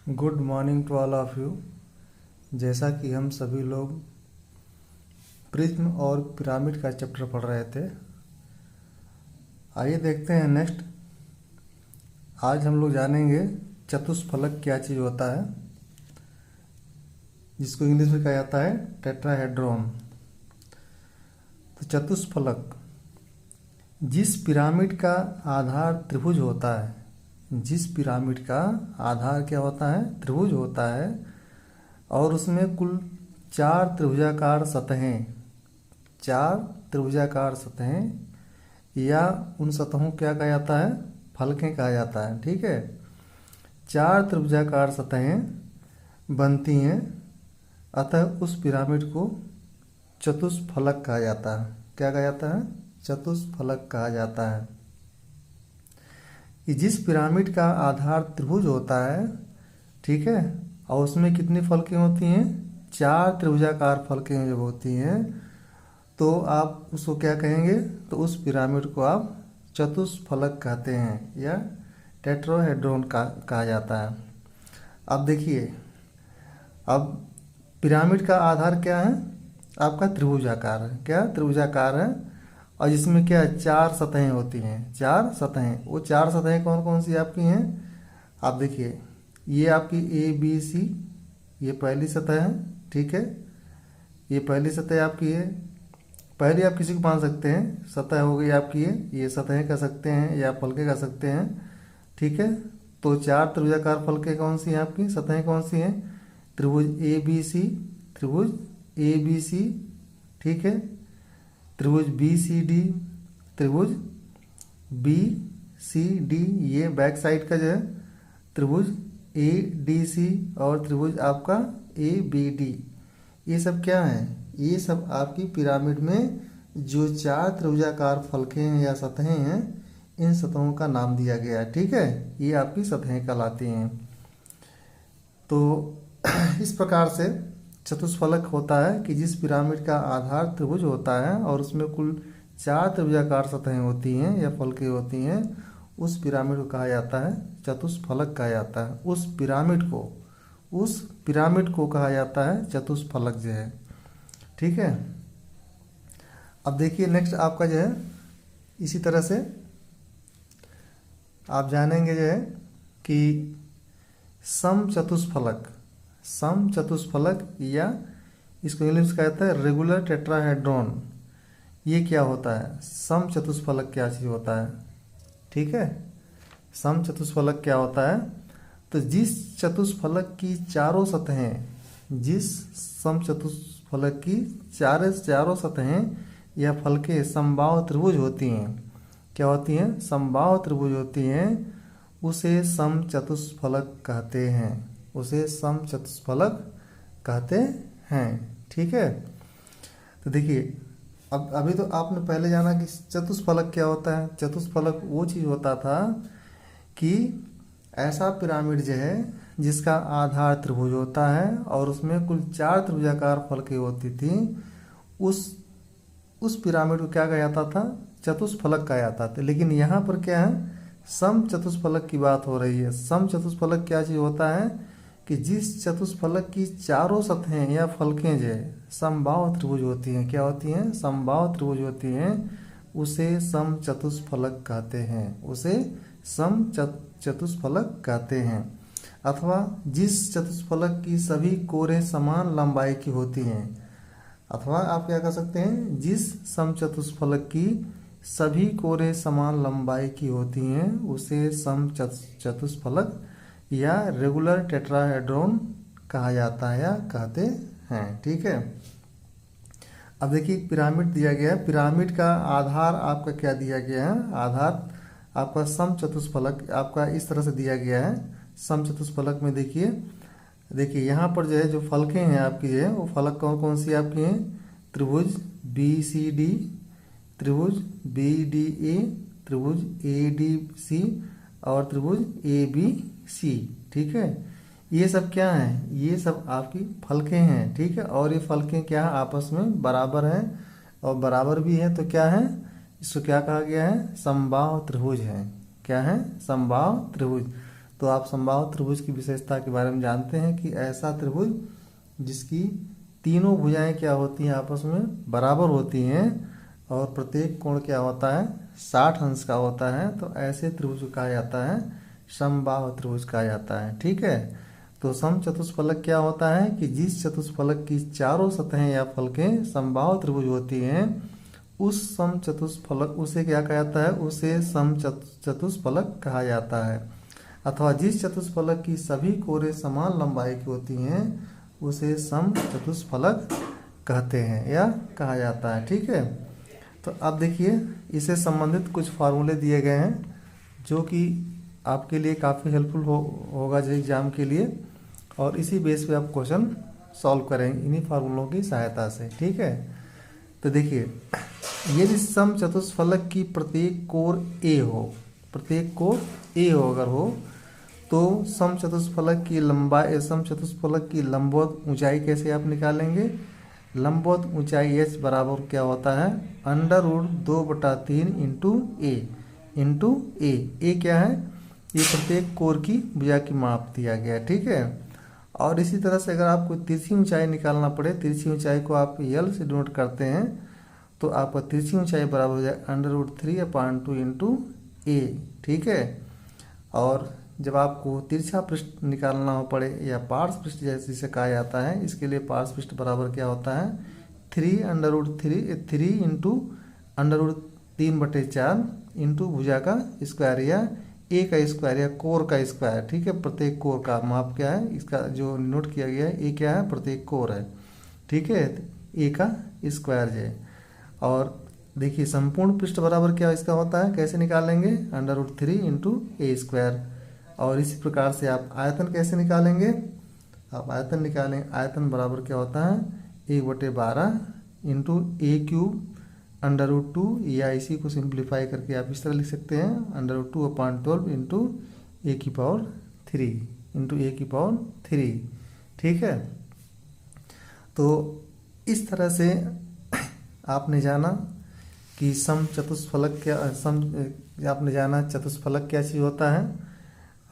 Good morning to all of you. जैसा कि हम सभी लोग प्रिज्म और पिरामिड का चैप्टर पढ़ रहे थे, आइए देखते हैं नेक्स्ट। आज हम लोग जानेंगे चतुष्फलक क्या चीज़ होता है, जिसको इंग्लिश में कहा जाता है टेट्राहेड्रॉन। तो चतुष्फलक जिस पिरामिड का आधार त्रिभुज होता है, जिस पिरामिड का आधार क्या होता है, त्रिभुज होता है, और उसमें कुल 4 त्रिभुजाकार सतहें, 4 त्रिभुजाकार सतहें या उन सतहों क्या कहा जाता है, फलकें कहा जाता है। ठीक है, 4 त्रिभुजाकार सतहें बनती हैं, अतः उस पिरामिड को चतुष्फलक कहा जाता है। क्या कहा जाता है? चतुष्फलक कहा जाता है। कि जिस पिरामिड का आधार त्रिभुज होता है, ठीक है, और उसमें कितनी फलकें होती हैं, 4 त्रिभुजाकार फलकें जब होती हैं तो आप उसको क्या कहेंगे, तो उस पिरामिड को आप चतुष्फलक कहते हैं या टेट्राहेड्रॉन कहा जाता है। अब देखिए, अब पिरामिड का आधार क्या है, आपका त्रिभुजाकार है। क्या? त्रिभुजाकार है, और जिसमें क्या 4 सतहें होती हैं, 4 सतहें। वो 4 सतहें कौन कौन सी आपकी हैं, आप देखिए, ये आपकी ABC, ये पहली सतह है। ठीक है, ये पहली सतह आपकी है। पहली आप किसी को मान सकते हैं, सतह हो गई आपकी ये सतहें कह सकते हैं या फलके कह सकते हैं। ठीक है, तो 4 त्रिभुजाकार फलके कौन सी हैं आपकी, सतहें कौन सी हैं, त्रिभुज ABC, त्रिभुज ABC, ठीक है, त्रिभुज BCD, त्रिभुज BCD, ये बैक साइड का जो है, त्रिभुज ADC, और त्रिभुज आपका ABD। ये सब क्या है, ये सब आपकी पिरामिड में जो 4 त्रिभुजाकार फलकें हैं या सतहें हैं, इन सतहों का नाम दिया गया है। ठीक है, ये आपकी सतहें कहलाती हैं। तो इस प्रकार से चतुष्फलक होता है कि जिस पिरामिड का आधार त्रिभुज होता है और उसमें कुल 4 त्रिभुजाकार सतहें होती हैं या फलकें होती हैं, उस पिरामिड को कहा जाता है चतुष्फलक कहा जाता है। उस पिरामिड को कहा जाता है चतुष्फलक जो है। ठीक है, अब देखिए नेक्स्ट आपका जो है, इसी तरह से आप जानेंगे जो है कि समचतुष्फलक या इसको इंग्लिश में कहता है रेगुलर टेट्राहेड्रॉन। ये क्या होता है, समचतुष्फलक क्या चीज़ होता है। ठीक है, समचतुष्फलक क्या होता है, तो जिस चतुष्फलक की चारों सतहें, जिस समचतुष्फलक की चारों सतहें या फलकें समबाहु त्रिभुज होती हैं, क्या होती हैं, समबाहु त्रिभुज होती हैं, उसे समचतुष्फलक कहते हैं, उसे समचतुष्फलक कहते हैं। ठीक है, तो देखिए, अब अभी तो आपने पहले जाना कि चतुष्फलक क्या होता है। चतुष्फलक वो चीज़ होता था कि ऐसा पिरामिड जो है जिसका आधार त्रिभुज होता है और उसमें कुल 4 त्रिभुजाकार फलकें होती थी, उस पिरामिड को क्या कहा जाता था, चतुष्फलक कहा जाता था। लेकिन यहाँ पर क्या है, समचतुष्फलक की बात हो रही है। समचतुष्फलक क्या चीज़ होता है कि जिस चतुष्फलक की चारों सतहें या फलकें जो है समबाहु त्रिभुज होती हैं, क्या होती हैं, समबाहु त्रिभुज होती हैं, उसे समचतुष्फलक कहते हैं, उसे समचतुष्फलक कहते हैं। अथवा जिस चतुष्फलक की सभी कोरें समान लंबाई की होती हैं, अथवा आप क्या कह सकते हैं, जिस समचतुष्फलक की सभी कोरें समान लंबाई की होती हैं, उसे समचतुष्फलक या रेगुलर टेट्राहेड्रॉन कहा जाता है या कहते हैं। ठीक है, अब देखिए पिरामिड दिया गया है, पिरामिड का आधार आपका क्या दिया गया है, आधार आपका समचतुष्फलक आपका इस तरह से दिया गया है। समचतुष्फलक में देखिए यहाँ पर जो है, जो फलकें हैं आपकी जो है, वो फलक कौन कौन सी आपकी हैं, त्रिभुज BCD, त्रिभुज BDA, त्रिभुज ADC और त्रिभुज ABC। ठीक है, ये सब क्या हैं, ये सब आपकी फलकें हैं। ठीक है, और ये फलकें क्या है, आपस में बराबर हैं, और बराबर भी है, तो क्या है, इसको क्या कहा गया है, समबाहु त्रिभुज है। क्या है, समबाहु त्रिभुज। तो आप समबाहु त्रिभुज की विशेषता के बारे में जानते हैं कि ऐसा त्रिभुज जिसकी तीनों भुजाएं क्या होती हैं, आपस में बराबर होती हैं और प्रत्येक कोण क्या होता है, 60 अंश का होता है, तो ऐसे त्रिभुज को कहा जाता है समबाहु त्रिभुज कहा जाता है। ठीक है, तो समचतुष्फलक क्या होता है कि जिस चतुष्फलक की चारों सतहें या फलकें समबाहु त्रिभुज होती हैं उस समचतुष्फलक उसे क्या कहा जाता है, उसे समचतुष्फलक कहा जाता है। अथवा जिस चतुष्फलक की सभी कोरे समान लंबाई की होती हैं उसे समचतुष्फलक कहते हैं या कहा जाता है। ठीक है, तो अब देखिए इससे संबंधित कुछ फार्मूले दिए गए हैं जो कि आपके लिए काफ़ी हेल्पफुल होगा जो एग्जाम के लिए, और इसी बेस पे आप क्वेश्चन सॉल्व करेंगे इन्हीं फार्मूलों की सहायता से। ठीक है, तो देखिए यदि समचतुष्फलक की प्रत्येक कोर ए हो, प्रत्येक कोर ए हो अगर हो, तो समचतुष्फलक की लंबवत ऊंचाई कैसे आप निकालेंगे। लंबवत ऊंचाई h बराबर क्या होता है, √2/3 इंटू ए क्या है, ये प्रत्येक कोर की भुजा की माप दिया गया है। ठीक है, और इसी तरह से अगर आपको तिरछी ऊंचाई निकालना पड़े, तिरछी ऊंचाई को आप यल से डिनोट करते हैं, तो आपका तिरछी ऊंचाई बराबर हो जाए √3/2 इंटू ए। ठीक है, और जब आपको तिरछा पृष्ठ निकालना हो पड़े या पार्श्व पृष्ठ जैसे जिसे कहा जाता है, इसके लिए पार्श्व पृष्ठ बराबर क्या होता है 3 इंटू √3/4 इंटू भुजा का स्क्वायर या ए का स्क्वायर या कोर का स्क्वायर। ठीक है, प्रत्येक कोर का माप क्या है, इसका जो नोट किया गया है ए क्या है, प्रत्येक कोर है। ठीक है, ए का स्क्वायर है। और देखिए संपूर्ण पृष्ठ बराबर क्या इसका होता है, कैसे निकालेंगे, √3 इंटू ए स्क्वायर। और इसी प्रकार से आप आयतन कैसे निकालेंगे, आप आयतन निकालेंगे, आयतन बराबर क्या होता है 1/12 इंटू a³ √2, या इसी को सिंप्लीफाई करके आप इस तरह लिख सकते हैं √2/12 इंटू a³। ठीक है, तो इस तरह से आपने जाना कि आपने जाना चतुष्फलक क्या चीज़ होता है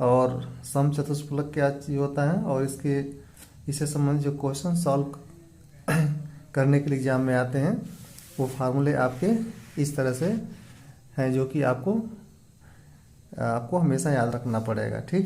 और समचतुष्फलक क्या चीज़ होता है, और इससे संबंधित जो क्वेश्चन सॉल्व करने के लिए एग्जाम में आते हैं वो फार्मूले आपके इस तरह से हैं जो कि आपको हमेशा याद रखना पड़ेगा। ठीक है।